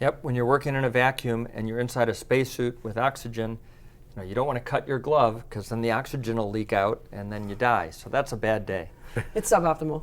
Yep, when you're working in a vacuum and you're inside a spacesuit with oxygen, you don't want to cut your glove because then the oxygen will leak out and then you die. So that's a bad day. It's suboptimal.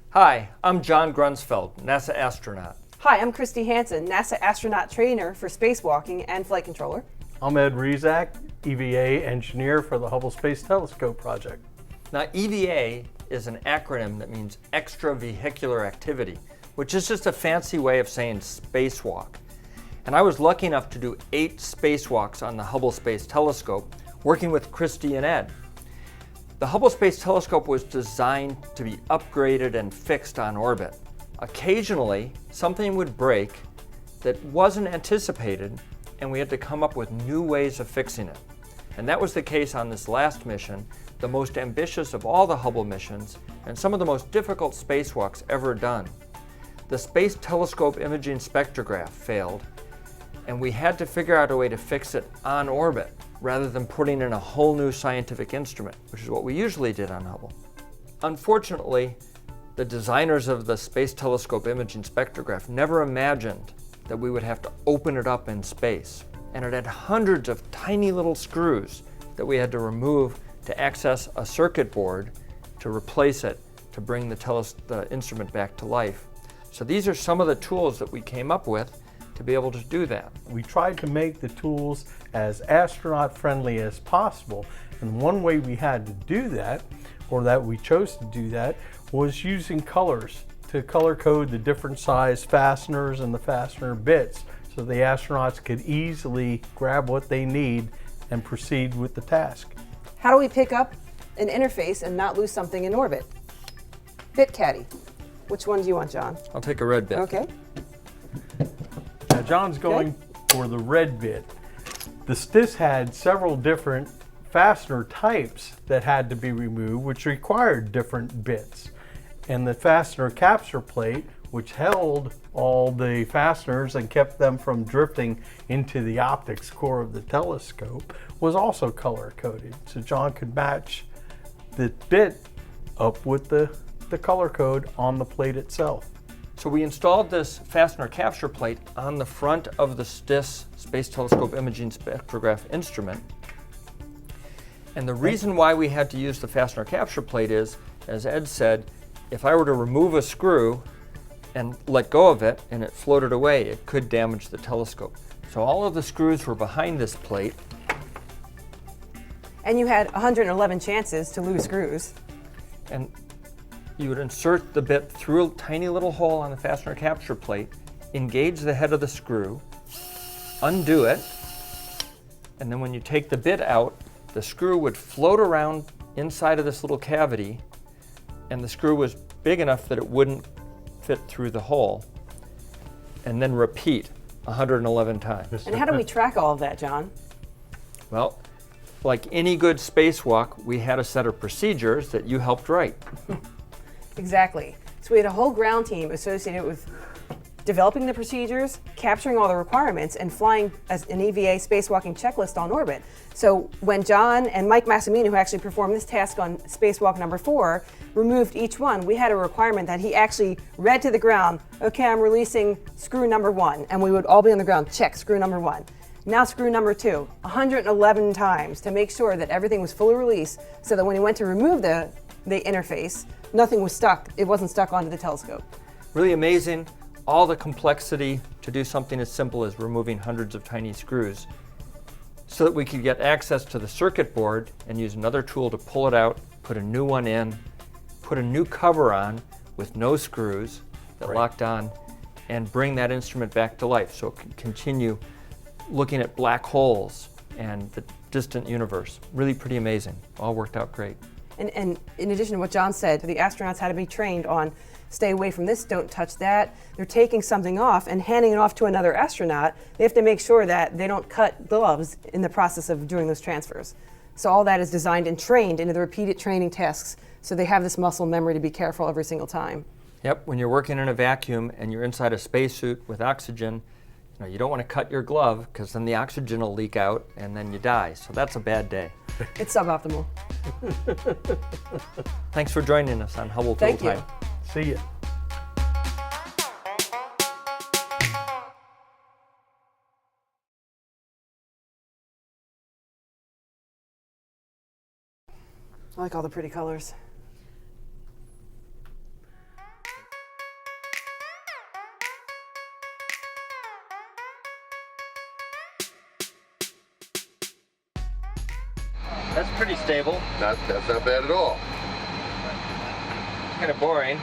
Hi, I'm John Grunsfeld, NASA astronaut. Hi, I'm Christy Hansen, NASA astronaut trainer for spacewalking and flight controller. I'm Ed Rezac, EVA engineer for the Hubble Space Telescope project. Now, EVA is an acronym that means extravehicular activity, which is just a fancy way of saying spacewalk. And I was lucky enough to do 8 spacewalks on the Hubble Space Telescope, working with Christy and Ed. The Hubble Space Telescope was designed to be upgraded and fixed on orbit. Occasionally, something would break that wasn't anticipated, and we had to come up with new ways of fixing it. And that was the case on this last mission, the most ambitious of all the Hubble missions, and some of the most difficult spacewalks ever done. The Space Telescope Imaging Spectrograph failed, and we had to figure out a way to fix it on orbit, rather than putting in a whole new scientific instrument, which is what we usually did on Hubble. Unfortunately, the designers of the Space Telescope Imaging Spectrograph never imagined that we would have to open it up in space. And it had hundreds of tiny little screws that we had to remove to access a circuit board to replace it, to bring the instrument back to life. So these are some of the tools that we came up with to be able to do that. We tried to make the tools as astronaut friendly as possible, and one way we had to do that, or that we chose to do that, was using colors to color code the different size fasteners and the fastener bits so the astronauts could easily grab what they need and proceed with the task. How do we pick up an interface and not lose something in orbit? Bit caddy. Which one do you want, John? I'll take a red bit. Okay. Now John's going for the red bit. The STIS had several different fastener types that had to be removed, which required different bits. And the Fastener Capture Plate, which held all the fasteners and kept them from drifting into the optics core of the telescope, was also color coded. So John could match the bit up with the color code on the plate itself. So we installed this Fastener Capture Plate on the front of the STIS, Space Telescope Imaging Spectrograph instrument. And the reason why we had to use the Fastener Capture Plate is, as Ed said, if I were to remove a screw and let go of it and it floated away, it could damage the telescope. So all of the screws were behind this plate. And you had 111 chances to lose screws. And you would insert the bit through a tiny little hole on the Fastener Capture Plate, engage the head of the screw, undo it, and then when you take the bit out, the screw would float around inside of this little cavity, and the screw was big enough that it wouldn't fit through the hole, and then repeat 111 times. And how do we track all of that, John? Well, like any good spacewalk, we had a set of procedures that you helped write. Exactly. So we had a whole ground team associated with developing the procedures, capturing all the requirements, and flying as an EVA spacewalking checklist on orbit. So when John and Mike Massimino, who actually performed this task on spacewalk number 4, removed each one, we had a requirement that he actually read to the ground, okay, I'm releasing screw number 1, and we would all be on the ground, check screw number 1. Now screw number 2, 111 times to make sure that everything was fully released so that when he went to remove the interface, nothing was stuck. It wasn't stuck onto the telescope. Really amazing, all the complexity to do something as simple as removing hundreds of tiny screws so that we could get access to the circuit board and use another tool to pull it out, put a new one in, put a new cover on with no screws that locked on, and bring that instrument back to life so it can continue looking at black holes and the distant universe. Really pretty amazing. All worked out great. And in addition to what John said, the astronauts had to be trained on stay away from this, don't touch that. They're taking something off and handing it off to another astronaut. They have to make sure that they don't cut gloves in the process of doing those transfers. So all that is designed and trained into the repeated training tasks so they have this muscle memory to be careful every single time. Yep, when you're working in a vacuum and you're inside a spacesuit with oxygen, You don't want to cut your glove because then the oxygen will leak out and then you die. So that's a bad day. It's suboptimal. Thanks for joining us on Hubble Tool Thank you. Time. See ya. I like all the pretty colors. That's pretty stable. That's not bad at all. It's kind of boring.